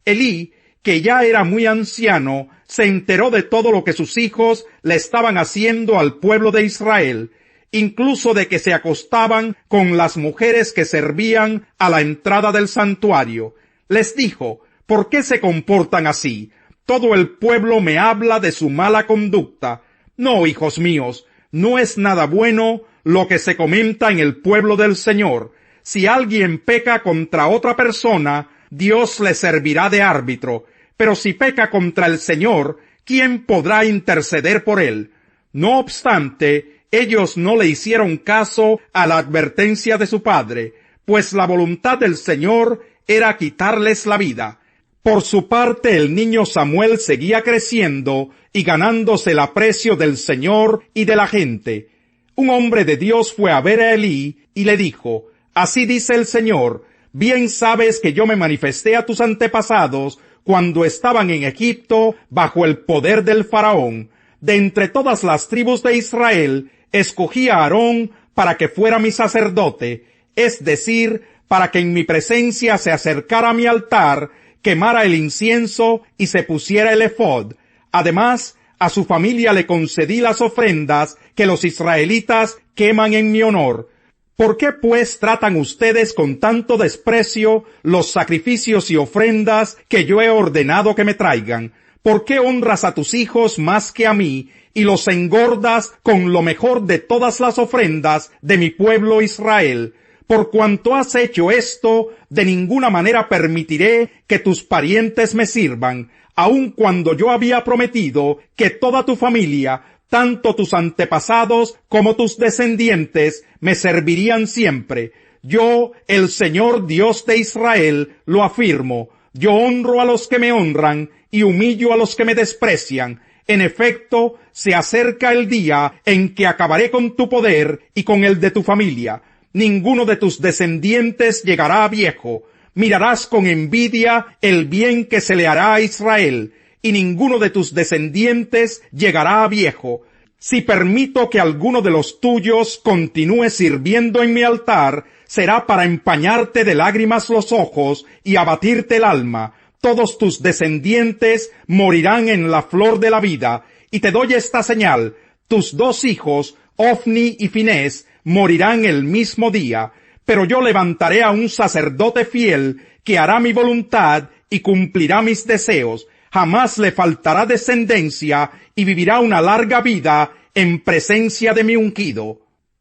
Elí, que ya era muy anciano, se enteró de todo lo que sus hijos le estaban haciendo al pueblo de Israel, incluso de que se acostaban con las mujeres que servían a la entrada del santuario. Les dijo: ¿por qué se comportan así? Todo el pueblo me habla de su mala conducta. No, hijos míos, no es nada bueno lo que se comenta en el pueblo del Señor. Si alguien peca contra otra persona, Dios le servirá de árbitro. Pero si peca contra el Señor, ¿quién podrá interceder por él? No obstante, ellos no le hicieron caso a la advertencia de su padre, pues la voluntad del Señor era quitarles la vida. Por su parte, el niño Samuel seguía creciendo y ganándose el aprecio del Señor y de la gente. Un hombre de Dios fue a ver a Elí y le dijo: así dice el Señor, bien sabes que yo me manifesté a tus antepasados cuando estaban en Egipto bajo el poder del faraón. De entre todas las tribus de Israel, escogí a Aarón para que fuera mi sacerdote, es decir, para que en mi presencia se acercara a mi altar, quemara el incienso y se pusiera el efod. Además, a su familia le concedí las ofrendas que los israelitas queman en mi honor. ¿Por qué pues tratan ustedes con tanto desprecio los sacrificios y ofrendas que yo he ordenado que me traigan? ¿Por qué honras a tus hijos más que a mí y los engordas con lo mejor de todas las ofrendas de mi pueblo Israel? Por cuanto has hecho esto, de ninguna manera permitiré que tus parientes me sirvan, aun cuando yo había prometido que toda tu familia, tanto tus antepasados como tus descendientes, me servirían siempre. Yo, el Señor Dios de Israel, lo afirmo. Yo honro a los que me honran y humillo a los que me desprecian. En efecto, se acerca el día en que acabaré con tu poder y con el de tu familia. Ninguno de tus descendientes llegará a viejo. Mirarás con envidia el bien que se le hará a Israel, y ninguno de tus descendientes llegará a viejo. Si permito que alguno de los tuyos continúe sirviendo en mi altar, será para empañarte de lágrimas los ojos y abatirte el alma. Todos tus descendientes morirán en la flor de la vida. Y te doy esta señal: tus 2 hijos, Ofni y Finés, morirán el mismo día. Pero yo levantaré a un sacerdote fiel que hará mi voluntad y cumplirá mis deseos. Jamás le faltará descendencia y vivirá una larga vida en presencia de mi ungido.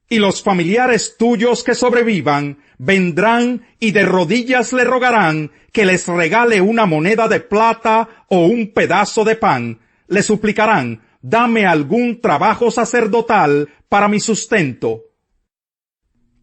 Y los familiares tuyos que sobrevivan vendrán y de rodillas le rogarán que les regale una moneda de plata o un pedazo de pan. Le suplicarán: dame algún trabajo sacerdotal para mi sustento.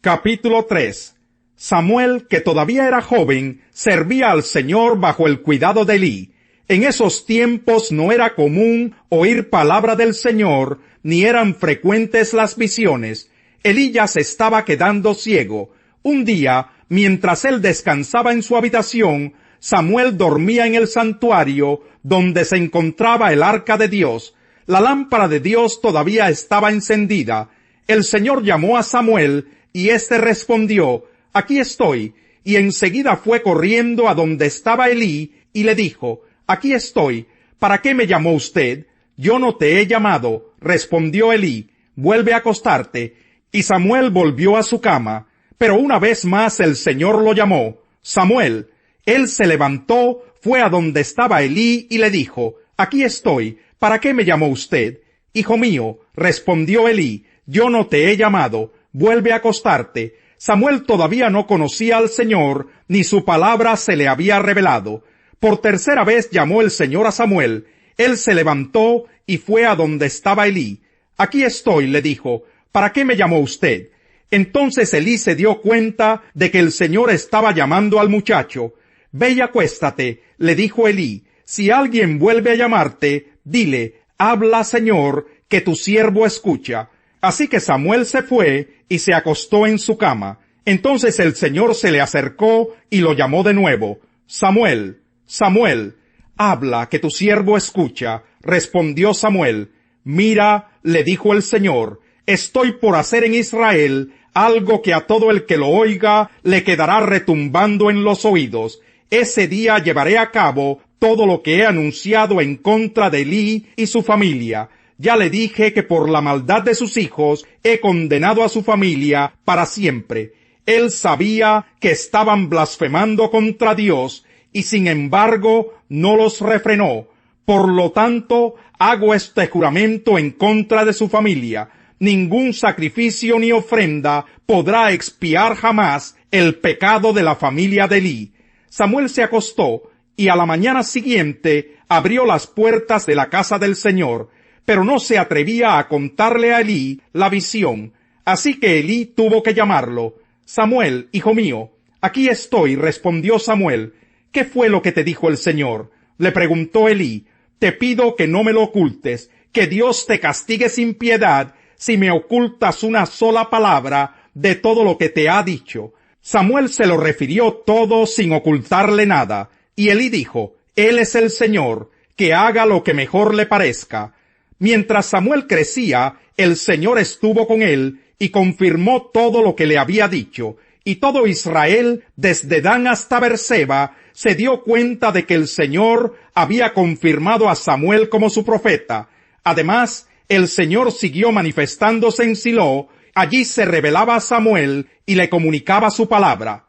Capítulo 3. Samuel, que todavía era joven, servía al Señor bajo el cuidado de Elí. En esos tiempos no era común oír palabra del Señor, ni eran frecuentes las visiones. Elí ya se estaba quedando ciego. Un día, mientras él descansaba en su habitación, Samuel dormía en el santuario donde se encontraba el arca de Dios. La lámpara de Dios todavía estaba encendida. El Señor llamó a Samuel y éste respondió: aquí estoy. Y enseguida fue corriendo a donde estaba Elí y le dijo: aquí estoy. ¿Para qué me llamó usted? Yo no te he llamado, respondió Elí. Vuelve a acostarte. Y Samuel volvió a su cama. Pero una vez más el Señor lo llamó: Samuel. Él se levantó, fue a donde estaba Elí y le dijo: aquí estoy. ¿Para qué me llamó usted? Hijo mío, respondió Elí, yo no te he llamado. Vuelve a acostarte. Samuel todavía no conocía al Señor, ni su palabra se le había revelado. Por tercera vez llamó el Señor a Samuel. Él se levantó y fue a donde estaba Elí. Aquí estoy, le dijo. ¿Para qué me llamó usted? Entonces Elí se dio cuenta de que el Señor estaba llamando al muchacho. Ve y acuéstate, le dijo Elí. Si alguien vuelve a llamarte, dile: habla, Señor, que tu siervo escucha. Así que Samuel se fue y se acostó en su cama. Entonces el Señor se le acercó y lo llamó de nuevo. Samuel, Samuel. Habla, que tu siervo escucha, respondió Samuel. Mira, le dijo el Señor, estoy por hacer en Israel algo que a todo el que lo oiga le quedará retumbando en los oídos. ese día llevaré a cabo todo lo que he anunciado en contra de Elí y su familia. Ya le dije que por la maldad de sus hijos he condenado a su familia para siempre. Él sabía que estaban blasfemando contra Dios y sin embargo no los refrenó. Por lo tanto, hago este juramento en contra de su familia. Ningún sacrificio ni ofrenda podrá expiar jamás el pecado de la familia de Elí. Samuel se acostó y a la mañana siguiente abrió las puertas de la casa del Señor, pero no se atrevía a contarle a Elí la visión. Así que Elí tuvo que llamarlo. Samuel, hijo mío. Aquí estoy, respondió Samuel. ¿Qué fue lo que te dijo el Señor? Le preguntó Elí. Te pido que no me lo ocultes, que Dios te castigue sin piedad si me ocultas una sola palabra de todo lo que te ha dicho. Samuel se lo refirió todo sin ocultarle nada, y Elí dijo, Él es el Señor, que haga lo que mejor le parezca. Mientras Samuel crecía, el Señor estuvo con él y confirmó todo lo que le había dicho, y todo Israel, desde Dan hasta Berseba, se dio cuenta de que el Señor había confirmado a Samuel como su profeta. Además, el Señor siguió manifestándose en Silo. Allí se revelaba a Samuel y le comunicaba su palabra.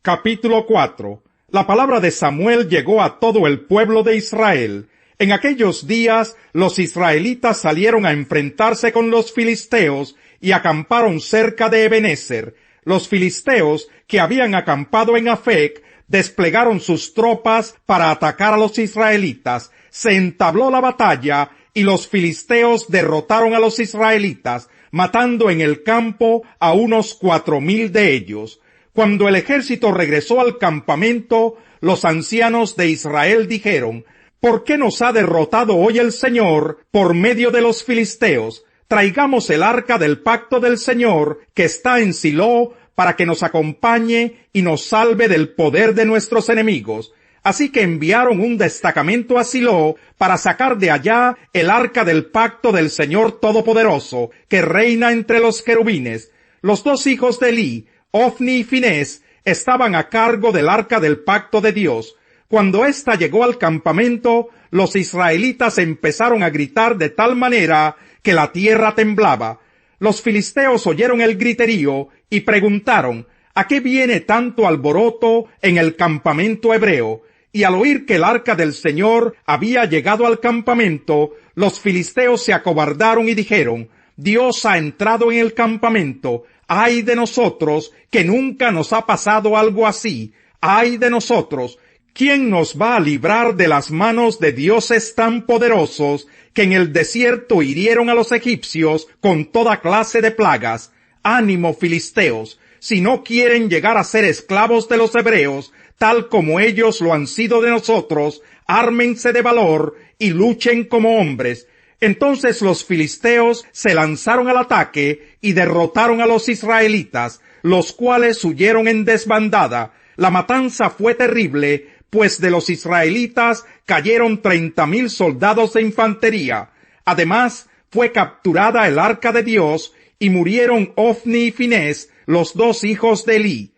Capítulo 4. La palabra de Samuel llegó a todo el pueblo de Israel. En aquellos días, los israelitas salieron a enfrentarse con los filisteos y acamparon cerca de Ebenezer. Los filisteos, que habían acampado en Afec, desplegaron sus tropas para atacar a los israelitas. Se entabló la batalla y los filisteos derrotaron a los israelitas, matando en el campo a unos 4,000 de ellos. Cuando el ejército regresó al campamento, los ancianos de Israel dijeron, ¿por qué nos ha derrotado hoy el Señor por medio de los filisteos? Traigamos el arca del pacto del Señor que está en Silo para que nos acompañe y nos salve del poder de nuestros enemigos. Así que enviaron un destacamento a Silo para sacar de allá el arca del pacto del Señor Todopoderoso, que reina entre los querubines. Los dos hijos de Elí, Ofni y Finés, estaban a cargo del arca del pacto de Dios. Cuando ésta llegó al campamento, los israelitas empezaron a gritar de tal manera que la tierra temblaba. Los filisteos oyeron el griterío y preguntaron, ¿a qué viene tanto alboroto en el campamento hebreo? Y al oír que el arca del Señor había llegado al campamento, los filisteos se acobardaron y dijeron, Dios ha entrado en el campamento. ¡Ay de nosotros, que nunca nos ha pasado algo así! ¡Ay de nosotros! ¿Quién nos va a librar de las manos de dioses tan poderosos que en el desierto hirieron a los egipcios con toda clase de plagas? ¡Ánimo, filisteos! Si no quieren llegar a ser esclavos de los hebreos, tal como ellos lo han sido de nosotros, ármense de valor y luchen como hombres. Entonces los filisteos se lanzaron al ataque y derrotaron a los israelitas, los cuales huyeron en desbandada. La matanza fue terrible, pues de los israelitas cayeron 30,000 soldados de infantería. Además, fue capturada el arca de Dios y murieron Ofni y Finés, los dos hijos de Elí.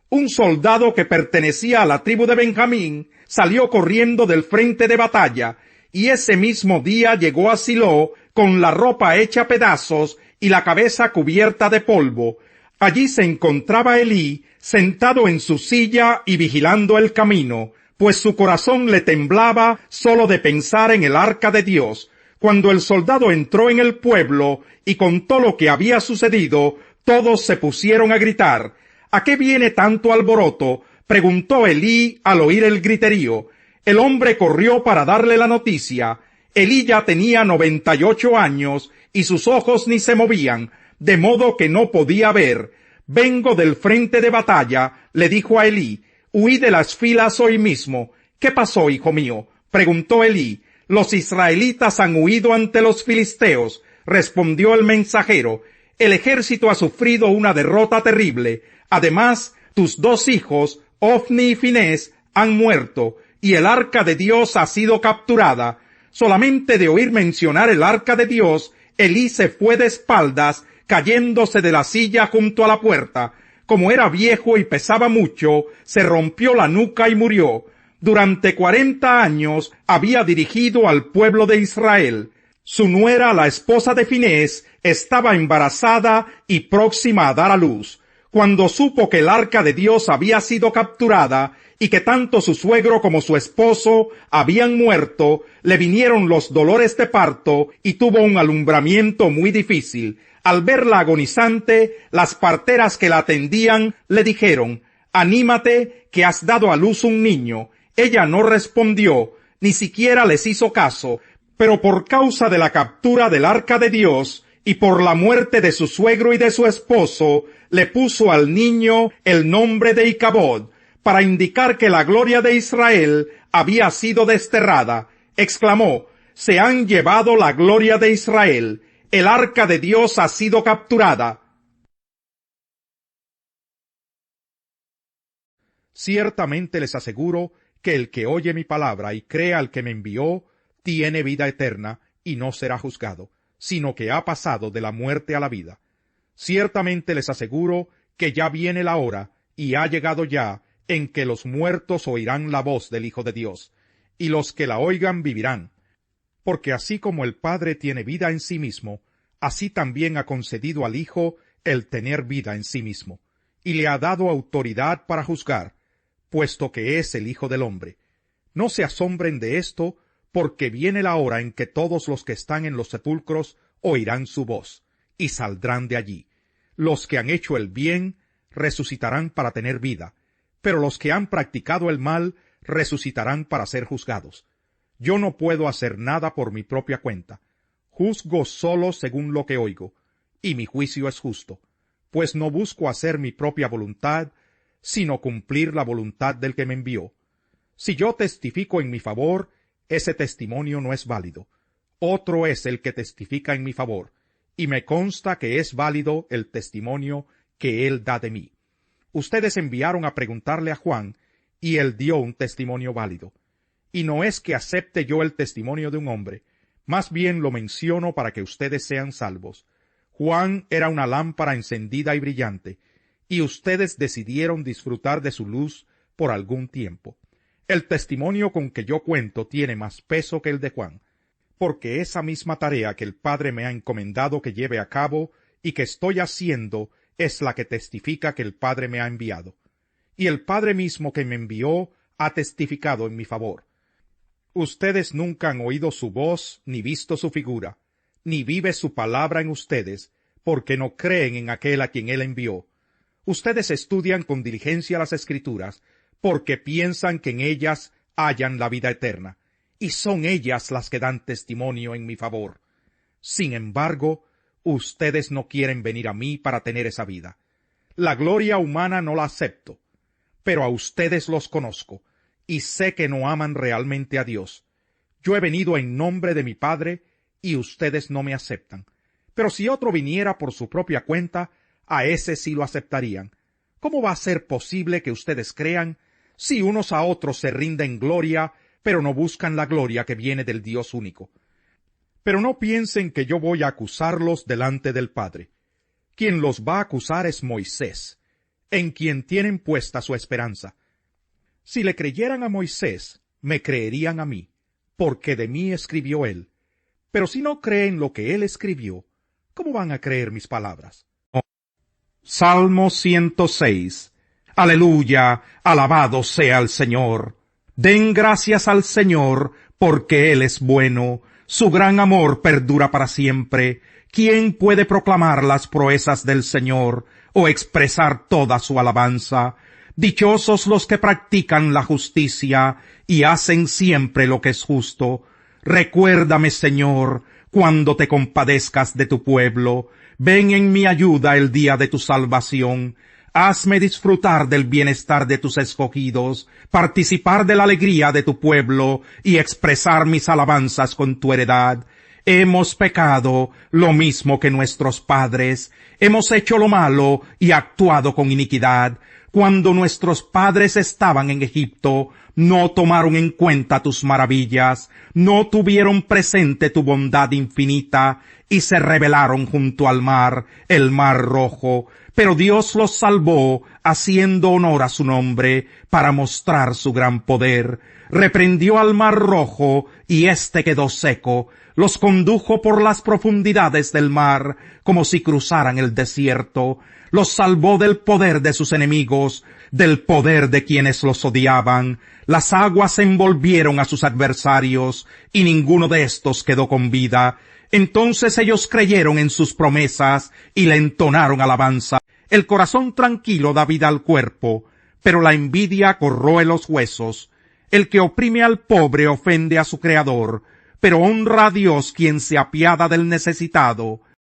Un soldado que pertenecía a la tribu de Benjamín salió corriendo del frente de batalla, y ese mismo día llegó a Silo con la ropa hecha pedazos y la cabeza cubierta de polvo. Allí se encontraba Elí, sentado en su silla y vigilando el camino, pues su corazón le temblaba solo de pensar en el arca de Dios. Cuando el soldado entró en el pueblo y contó lo que había sucedido, todos se pusieron a gritar. ¿A qué viene tanto alboroto?, preguntó Elí al oír el griterío. El hombre corrió para darle la noticia. Elí ya tenía 98 años y sus ojos ni se movían, de modo que no podía ver. Vengo del frente de batalla, le dijo a Elí. Huí de las filas hoy mismo. ¿Qué pasó, hijo mío?, preguntó Elí. Los israelitas han huido ante los filisteos, respondió el mensajero. El ejército ha sufrido una derrota terrible. Además, tus dos hijos, Ofni y Finés, han muerto, y el arca de Dios ha sido capturada. Solamente de oír mencionar el arca de Dios, Elí se fue de espaldas, cayéndose de la silla junto a la puerta. como era viejo y pesaba mucho, se rompió la nuca y murió. Durante 40 años había dirigido al pueblo de Israel. Su nuera, la esposa de Finés, estaba embarazada y próxima a dar a luz. Cuando supo que el arca de Dios había sido capturada y que tanto su suegro como su esposo habían muerto, le vinieron los dolores de parto y tuvo un alumbramiento muy difícil. Al verla agonizante, las parteras que la atendían le dijeron: «Anímate, que has dado a luz un niño». Ella no respondió, ni siquiera les hizo caso, pero por causa de la captura del arca de Dios y por la muerte de su suegro y de su esposo, le puso al niño el nombre de Icabod, para indicar que la gloria de Israel había sido desterrada. Exclamó: «Se han llevado la gloria de Israel, el arca de Dios ha sido capturada». Ciertamente les aseguro que el que oye mi palabra y cree al que me envió, tiene vida eterna y no será juzgado, sino que ha pasado de la muerte a la vida. Ciertamente les aseguro que ya viene la hora, y ha llegado ya, en que los muertos oirán la voz del Hijo de Dios, y los que la oigan vivirán. Porque así como el Padre tiene vida en sí mismo, así también ha concedido al Hijo el tener vida en sí mismo, y le ha dado autoridad para juzgar, puesto que es el Hijo del Hombre. No se asombren de esto, porque viene la hora en que todos los que están en los sepulcros oirán su voz, y saldrán de allí. Los que han hecho el bien resucitarán para tener vida, pero los que han practicado el mal resucitarán para ser juzgados. Yo no puedo hacer nada por mi propia cuenta. Juzgo solo según lo que oigo, y mi juicio es justo, pues no busco hacer mi propia voluntad, sino cumplir la voluntad del que me envió. Si yo testifico en mi favor, ese testimonio no es válido. Otro es el que testifica en mi favor, y me consta que es válido el testimonio que él da de mí. Ustedes enviaron a preguntarle a Juan, y él dio un testimonio válido. Y no es que acepte yo el testimonio de un hombre, más bien lo menciono para que ustedes sean salvos. Juan era una lámpara encendida y brillante, y ustedes decidieron disfrutar de su luz por algún tiempo. El testimonio con que yo cuento tiene más peso que el de Juan, porque esa misma tarea que el Padre me ha encomendado que lleve a cabo y que estoy haciendo es la que testifica que el Padre me ha enviado. Y el Padre mismo que me envió ha testificado en mi favor. Ustedes nunca han oído su voz ni visto su figura, ni vive su palabra en ustedes, porque no creen en aquel a quien él envió. Ustedes estudian con diligencia las Escrituras, porque piensan que en ellas hallan la vida eterna, y son ellas las que dan testimonio en mi favor. Sin embargo, ustedes no quieren venir a mí para tener esa vida. La gloria humana no la acepto, pero a ustedes los conozco, y sé que no aman realmente a Dios. Yo he venido en nombre de mi Padre, y ustedes no me aceptan. Pero si otro viniera por su propia cuenta, a ese sí lo aceptarían. ¿Cómo va a ser posible que ustedes crean si unos a otros se rinden gloria, pero no buscan la gloria que viene del Dios único? Pero no piensen que yo voy a acusarlos delante del Padre. Quien los va a acusar es Moisés, en quien tienen puesta su esperanza. Si le creyeran a Moisés, me creerían a mí, porque de mí escribió él. Pero si no creen lo que él escribió, ¿cómo van a creer mis palabras? Salmo 106. Aleluya, alabado sea el Señor. Den gracias al Señor, porque Él es bueno. Su gran amor perdura para siempre. ¿Quién puede proclamar las proezas del Señor, o expresar toda su alabanza? Dichosos los que practican la justicia, y hacen siempre lo que es justo. Recuérdame, Señor, cuando te compadezcas de tu pueblo. Ven en mi ayuda el día de tu salvación. Hazme disfrutar del bienestar de tus escogidos, participar de la alegría de tu pueblo y expresar mis alabanzas con tu heredad. Hemos pecado lo mismo que nuestros padres, hemos hecho lo malo y actuado con iniquidad. Cuando nuestros padres estaban en Egipto, no tomaron en cuenta tus maravillas, no tuvieron presente tu bondad infinita, y se rebelaron junto al mar, el mar rojo. Pero Dios los salvó, haciendo honor a su nombre, para mostrar su gran poder. Reprendió al mar rojo, y éste quedó seco. Los condujo por las profundidades del mar, como si cruzaran el desierto. Los salvó del poder de sus enemigos, del poder de quienes los odiaban. Las aguas envolvieron a sus adversarios, y ninguno de estos quedó con vida. Entonces ellos creyeron en sus promesas, y le entonaron alabanza. El corazón tranquilo da vida al cuerpo, pero la envidia corroe los huesos. El que oprime al pobre ofende a su Creador, pero honra a Dios quien se apiada del necesitado.